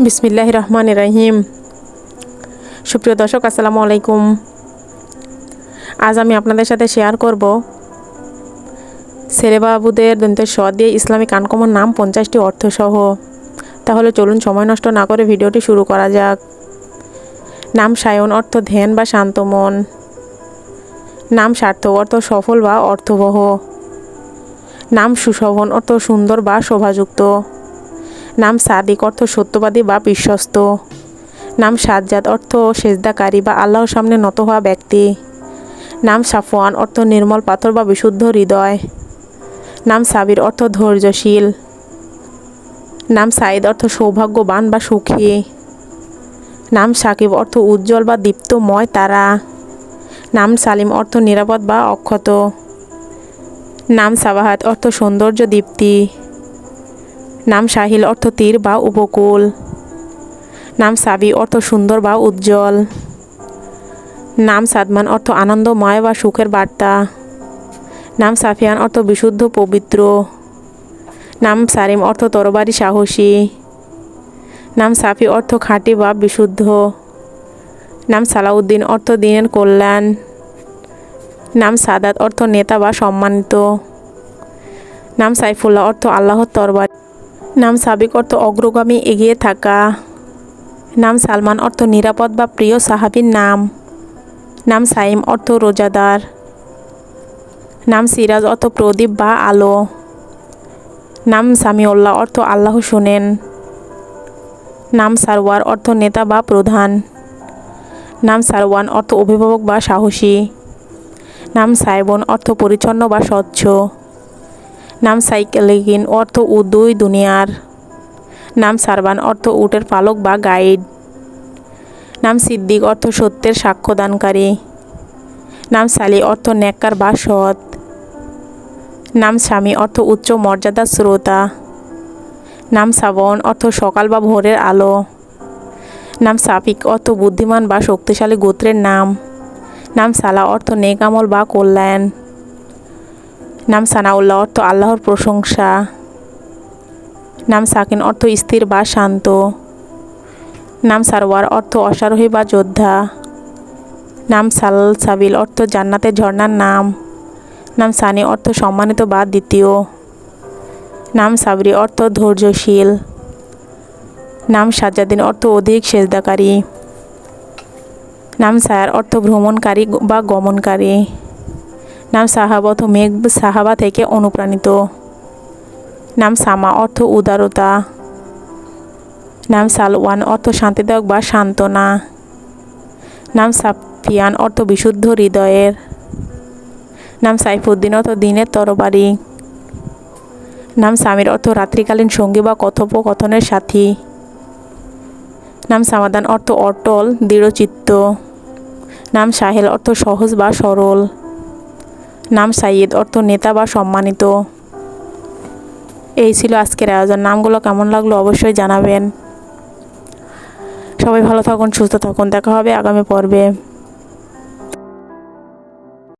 বিসমিল্লাহির রহমানির রহিম। সুপ্রিয় দর্শক, আসসালামু আলাইকুম। আজ আমি আপনাদের সাথে শেয়ার করব ছেলে বাবুদের দন্তের স দিয়ে ইসলামিক আনকমন নাম 50টি অর্থসহ। তাহলে চলুন সময় নষ্ট না করে ভিডিওটি শুরু করা যাক। নাম সায়ন অর্থ ধ্যান বা শান্ত মন। নাম সার্থক অর্থ সফল বা অর্থবহ। নাম সুশোভন অর্থ সুন্দর বা শোভাযুক্ত। নাম সাদিক অর্থ সত্যবাদী বা বিশ্বস্ত। নাম সাজ্জাদ অর্থ সেজদাকারী বা আল্লাহর সামনে নত হওয়া ব্যক্তি। নাম সাফওয়ান অর্থ নির্মল পাথর বা বিশুদ্ধ হৃদয়। নাম সাবির অর্থ ধৈর্যশীল। নাম সাইদ অর্থ সৌভাগ্যবান বা সুখী। নাম সাকিব অর্থ উজ্জ্বল বা দীপ্তময় তারা। নাম সালিম অর্থ নিরাপদ বা অক্ষত। নাম সাবাহাত অর্থ সৌন্দর্য দীপ্তি। নাম সাহিল অর্থ তীর বা উপকূল। নাম সাবি অর্থ সুন্দর বা উজ্জ্বল। নাম সাদমান অর্থ আনন্দময় বা সুখের বার্তা। নাম সাফিয়ান অর্থ বিশুদ্ধ পবিত্র। নাম সারিম অর্থ তরবারি সাহসী। নাম সাফি অর্থ খাঁটি বা বিশুদ্ধ। নাম সালাউদ্দিন অর্থ দিনের কল্যাণ। নাম সাদাত অর্থ নেতা বা সম্মানিত। নাম সাইফুল্লাহ অর্থ আল্লাহর তরবারি। নাম সাবিক অর্থ অগ্রগামী এগিয়ে থাকা। নাম সালমান অর্থ নিরাপদ বা প্রিয় সাহাবীর নাম। নাম সাইম অর্থ রোজাদার। নাম সিরাজ অর্থ প্রদীপ বা আলো। নাম সামিউল্লাহ অর্থ আল্লাহ শুনেন। নাম সারওয়ার অর্থ নেতা বা প্রধান। নাম সারওয়ান অর্থ অভিভাবক বা সাহসী। নাম সাইবন অর্থ পরিচ্ছন্ন বা স্বচ্ছ। নাম সাইকেলিগিন অর্থ দুই দুনিয়ার। নাম সারবান অর্থ উটের পালক বা গাইড। নাম সিদ্দিক অর্থ সত্যের সাক্ষ্যদানকারী। নাম সালি অর্থ নেককার বা সৎ। নাম স্বামী অর্থ উচ্চ মর্যাদার শ্রোতা। নাম সাবন অর্থ সকাল বা ভোরের আলো। নাম সাফিক অর্থ বুদ্ধিমান বা শক্তিশালী গোত্রের নাম। নাম সালা অর্থ নেক আমল বা কল্যাণ। নাম সানাউল্লাহ অর্থ আল্লাহর প্রশংসা। নাম সাকিন অর্থ স্থির বা শান্ত। নাম সারওয়ার অর্থ অশ্বারোহী বা যোদ্ধা। নাম সালসাবিল অর্থ জান্নাতের ঝর্ণার নাম। নাম সানি অর্থ সম্মানিত বা দ্বিতীয়। নাম সাবরি অর্থ ধৈর্যশীল। নাম সাজ্জাদিন অর্থ অধিক সেজদাকারী। নাম সায়ার অর্থ ভ্রমণকারী বা গমনকারী। নাম সাহাব অর্থ মেঘ সাহাবা থেকে অনুপ্রাণিত। নাম সামা অর্থ উদারতা। নাম সালওয়ান অর্থ শান্তিদায়ক বা সান্ত্বনা। নাম সাফিয়ান অর্থ বিশুদ্ধ হৃদয়ের। নাম সাইফুদ্দিন অর্থ দিনের তরবারি। নাম সামির অর্থ রাত্রিকালীন সঙ্গী বা কথোপকথনের সাথী। নাম সামাদান অর্থ অটল দৃঢ়চিত্ত। নাম সাহেল অর্থ সহজ বা সরল। নাম সাইয়দ অর্থ নেতা বা সম্মানিত। এই ছিল আজকের আয়োজন। নামগুলো কেমন লাগলো অবশ্যই জানাবেন। সবাই ভালো থাকুন, সুস্থ থাকুন। দেখা হবে আগামী পর্বে।